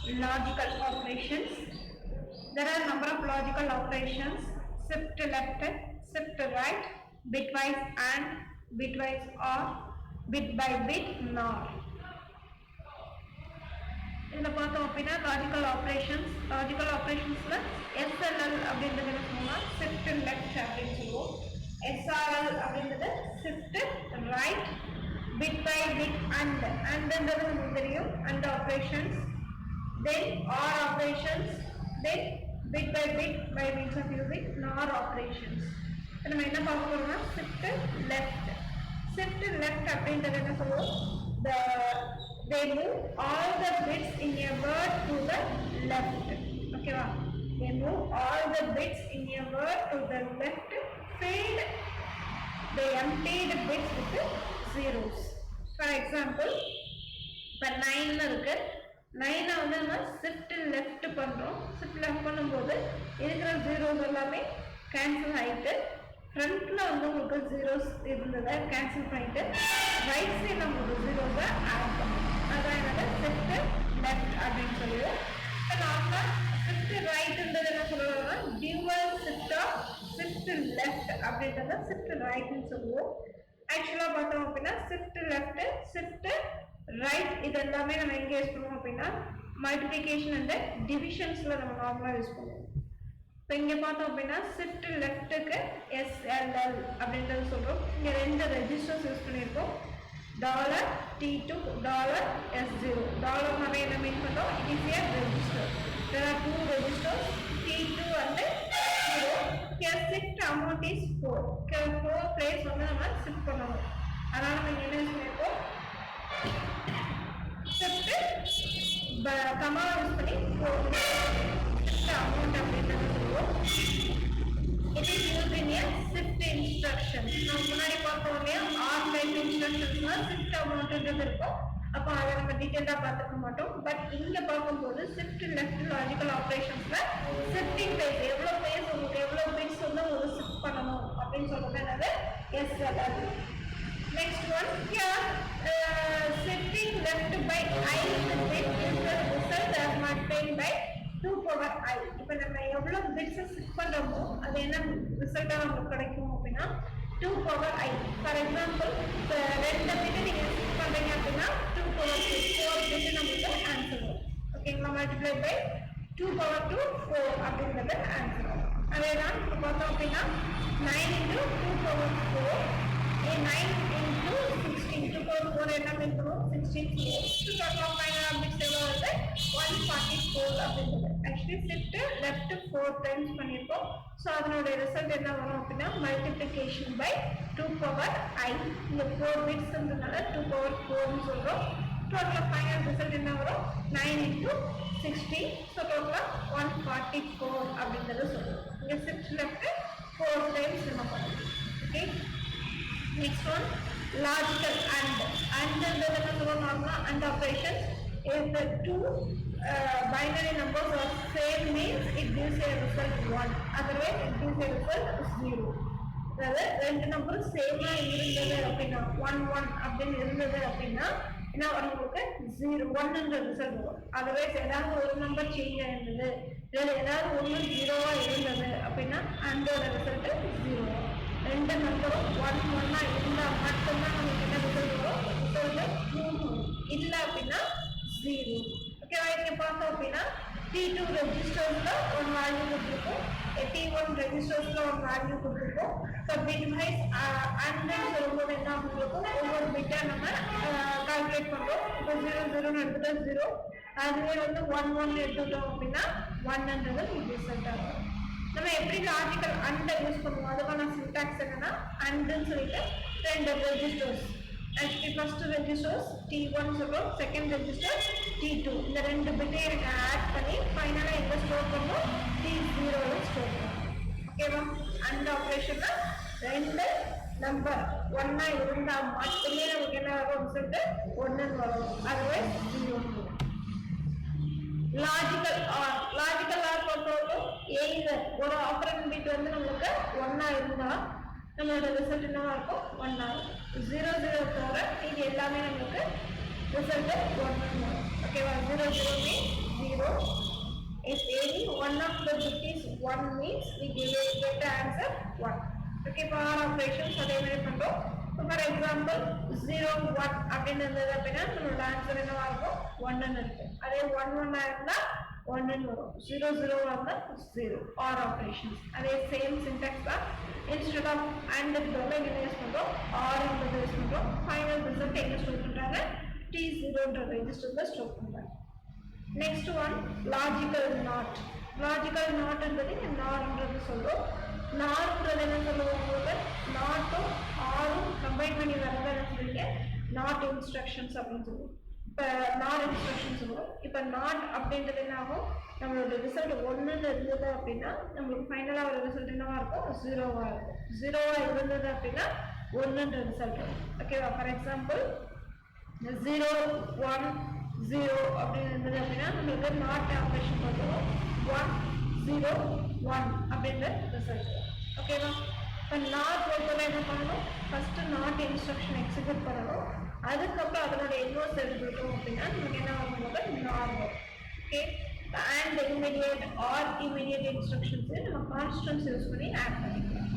logical operations. There are a number of logical operations: shift left, shift right, bitwise and, bitwise or, bit by bit nor. இந்த பார்த்தோம் அப்படின்னா logical ஆப்ரேஷன்ஸ்ல SLL அப்படின்றது என்ன சொல்லுவோம், shift left அப்படின்னு சொல்லுவோம். SRL அப்படின்றது shift right, bit by bit andன்றது நமக்கு தெரியும், and operations. Then OR operations, then bit by bit by means of using NOR operations. நம்ம என்ன பார்க்க போறோம்னா shift left அப்படின்றது என்ன சொல்லுவோம், they move all the bits in a word to the left. ஓகேவா, they move all the bits in a word to the left, filled the emptied bits with zeros. For example, இப்போ 9 இருக்கு, 9 வந்து நம்ம shift left பண்றோம். shift left பண்ணும்போது இருக்கிற zeros எல்லாமே cancel ஆயிட்டு ஃப்ரண்ட்ல வந்து உங்களுக்கு zeros இருந்ததை கேன்சல் பண்ணிட்டு ரைட் சைடுல உங்களுக்கு zeros ஆட் பண்ணும். அதான் என்னது shift left அப்படின்னு சொல்லுவோம். இப்போ நார்மலா shift rightன்றது என்ன சொல்லுவோம்னா dual shift of shift left அப்படின்றத shift rightனு சொல்லுவோம். ஆக்சுவலா பார்த்தோம் அப்படின்னா shift left, shift right இது எல்லாமே நம்ம எங்க யூஸ் பண்ணுவோம் அப்படின்னா மல்டிப்ளிகேஷன் அண்ட் டிவிஷன்ஸ்ல நம்ம நார்மலா யூஸ் பண்ணுவோம். இப்போ இங்க பார்த்தோம் அப்படின்னா shift leftக்கு SLL அப்படின்றது சொல்றோம். இங்க ரெண்டு ரெஜிஸ்டர்ஸ் யூஸ் பண்ணியிருக்கோம், $T2, $S0. டாலர்னாவே என்ன மீன் பண்றோம், it is a register. There are two registers, T2 and S0. Here shift amount is 4. 4 place வந்து நம்ம shift பண்ணணும். அதனால நம்ம என்ன யூஸ் பண்ணியிருக்கோம், shift கமா யூஸ் பண்ணி 4 shift amount அப்படின்றது சொல்லுவோம். It is used in a shift instruction. நம்ம முன்னாடி பார்த்தோம் இல்லையா, ஆர் டைப் இன்ஸ்ட்ரக்ஷன்ஸ்ல shift amountன்றது இருக்கும். அப்போ அதை நம்ம டீடைலா பார்த்துக்க மாட்டோம். பட் இங்க பார்க்கும்போது shift left லாஜிக்கல் ஆப்ரேஷன்ஸ்ல ஷிஃப்டிங் பேஸ் எவ்வளவு பேஸ் உங்களுக்கு எவ்வளவு பிட்ஸ் வந்து ஒரு ஷிஃப்ட் பண்ணணும் அப்படின்னு சொல்றது என்னது SLL. Next one, here shifting left by I bit is the result as multiplied by 2 power I. இப்போ நம்ம எவ்வளவு பிட்ஸ் ஷிஃப்ட் பண்றோமோ அது என்ன ரிசல்ட்டா நமக்கு கிடைக்கும் அப்படின்னா 2 power I. ஃபார் எக்ஸாம்பிள் ரெண்டு பிட் நீங்க ஷிஃப்ட் பண்றீங்க அப்படின்னா 2 power 4 பிட் நமக்கு ஆன்சர் வரும். ஓகேங்களா, மல்டிப்ளை பை 2 power 4 அப்படின்றது ஆன்சர் வரும். அதே தான் இப்போ பார்த்தோம் அப்படின்னா 9 into 2 power 4, 9 into 16, 2 power 4 என்ன மீன் பண்ணுவோம், 16. So total of final bits எவ்வளவு வருது, 144 அப்படின்றது. ஆக்சுவலி shift left 4 times பண்ணியிருக்கோம். ஸோ அதனுடைய ரிசல்ட் என்ன வரும் அப்படின்னா மல்டிப்ளிகேஷன் பை 2 power I. இந்த 4 பிட்ஸ்ன்றதுனால 2 power 4ன்னு சொல்றோம். டோட்டல் ஃபைனல் ரிசல்ட் என்ன வரும், 9 into 16. ஸோ டோட்டலா 144 அப்படின்றத சொல்லுவோம். இங்க shift left 4 times நம்ம பண்ணுவோம். Okay, next one, logical and and operations. If the two binary numbers are same means it gives a result 1, otherwise it gives a result 0. அதாவது ரெண்டு நம்பரும் சேமா இருந்தது அப்படின்னா 1 1 அப்படின்னு இருந்தது அப்படின்னா என்ன வரும், உங்களுக்கு 0 1ன்ற ரிசல்ட் வரும். அதர்வைஸ் ஏதாவது ஒரு நம்பர் சேஞ்ச் ஆயிருந்தது இல்லை ஏதாவது ஒன்று 0வா இருந்தது அப்படின்னா அதோட ரிசல்ட் 0 வரும். ரெண்டு நம்பரும் 1 1 இருந்தா மட்டும்தான் நமக்கு என்ன ரிசல்ட் வரும், ரிசல்ட் 2 இல்லை அப்படின்னா 0. ஓகேவா, இங்க பார்த்தோம் அப்படின்னா T2 ரெஜிஸ்டர்ஸ்ல ஒரு வேல்யூ கொடுத்துருக்கோம், T1 ரெஜிஸ்டர்ஸ்ல ஒரு வேல்யூ கொடுத்துருக்கோம். ஸோ பிட் வைஸ் அண்ட் சொல்லும்போது என்ன இருக்கும், ஒவ்வொரு பிட்டை நம்ம கால்குலேட் பண்றோம். இப்போ 0 0ன்னு எடுத்துட்டா 0, அதுவே வந்து 1 1 எடுத்துட்டோம் அப்படின்னா 1ன்றது ரிசல்ட் ஆகும். நம்ம எப்படி லாஜிக்கல் அண்ட் யூஸ் பண்ணுவோம், அதுக்கான சின்டாக்ஸ் என்னன்னா அண்ட்னு சொல்லிட்டு ரெண்டு registers. Actually first registers T1 சொல்றோம், செகண்ட் ரெஜிஸ்டர் T2. இந்த ரெண்டு பிட்டையும் ஆட் பண்ணி ஃபைனலாக எங்கே ஸ்டோர் பண்ணுவோம், T0 ஸ்டோர் பண்ணுவோம். ஓகேவா, அண்ட் ஆப்ரேஷன்ல ரெண்டு நம்பர் 1 இருந்தா மட்டுமே நமக்கு என்ன வரும், ரிசல்ட் 1 வரும், அதுவே 0. லாஜிக்கல் ஆர் பொறுத்தவரைக்கும் எய்தர் ஒரு ஆப்பரண்ட் பிட் வந்து நம்மளுக்கு 1 இருந்தா நம்மளோட ரிசல்ட் என்னவா இருக்கும், 1 ஆகும். 0 0 தவிர இது எல்லாமே நம்மளுக்கு ரிசல்ட் 1 வரும். ஓகேவா, 0 0 means 0, If any one of the bit is 1 means we get the answer 1. Okay, for our operations அதே மாதிரி பண்றோம். For example 0 1 அப்படினு இருந்தது அப்படினா நம்மளோட ஆன்சர் என்னவா இருக்கும் 1 ன்னு இருக்கு. அதே 1 1 ஆ இருந்தா 1 ன்னு வரும். 0 0 ஆ இருந்தா 0 or operations. அதே same syntax தான். Instead of and ன்றத என்ன யூஸ் பண்றோம் or ன்றத யூஸ் பண்றோம். Final result எங்க ஸ்டோர் பண்றாங்க T0 ன்ற ரெஜிஸ்டர்ல ஸ்டோர் பண்றாங்க. Next one logical not. Logical not என்பது NOR ன்றது சொல்றோம். NOR ன்றது என்ன சொல்லுவோம் போது not or கம்பைன் பண்ணி வரத என்ன சொல்றீங்க not instructions அப்படினு சொல்லுவோம். இப்ப not instructions சொல்லுவோம். இப்ப not அப்படின்றது என்ன ஆகும் நம்மளோட ரிசல்ட் 1 ன்னு இருந்தது அப்படினா நமக்கு ஃபைனலா வர ரிசல்ட் என்னவா இருக்கும் 0 ஆ இருக்கும். 0 ஆ இருந்தது அப்படினா 1 ன்ற ரிசல்ட் வரும். ஓகேவா? ஃபார் எக்ஸாம்பிள் 0 1 0 அப்படின்னு இருந்தது அப்படின்னா நம்மளுக்கு நாட் ஆப்ரேஷன் பண்ணுவோம் 1 0 1 அப்படின்ற ரிசல்ட். ஓகேவா? இப்போ நாட் பொறுத்தவரை என்ன பண்ணணும் ஃபர்ஸ்ட் நாட் இன்ஸ்ட்ரக்ஷன் எக்ஸிக்யூட் பண்ணணும். அதுக்கப்புறம் அதனோட இன்வர்ஸ் எடுத்துக்கிட்டோம் அப்படின்னா நமக்கு என்ன ஆகும்போது நாட் வரும். Okay, and immediate or immediate instructions நம்ம கான்ஸ்டன்ட்ஸ் யூஸ் பண்ணி ஆட் பண்ணிக்கலாம்.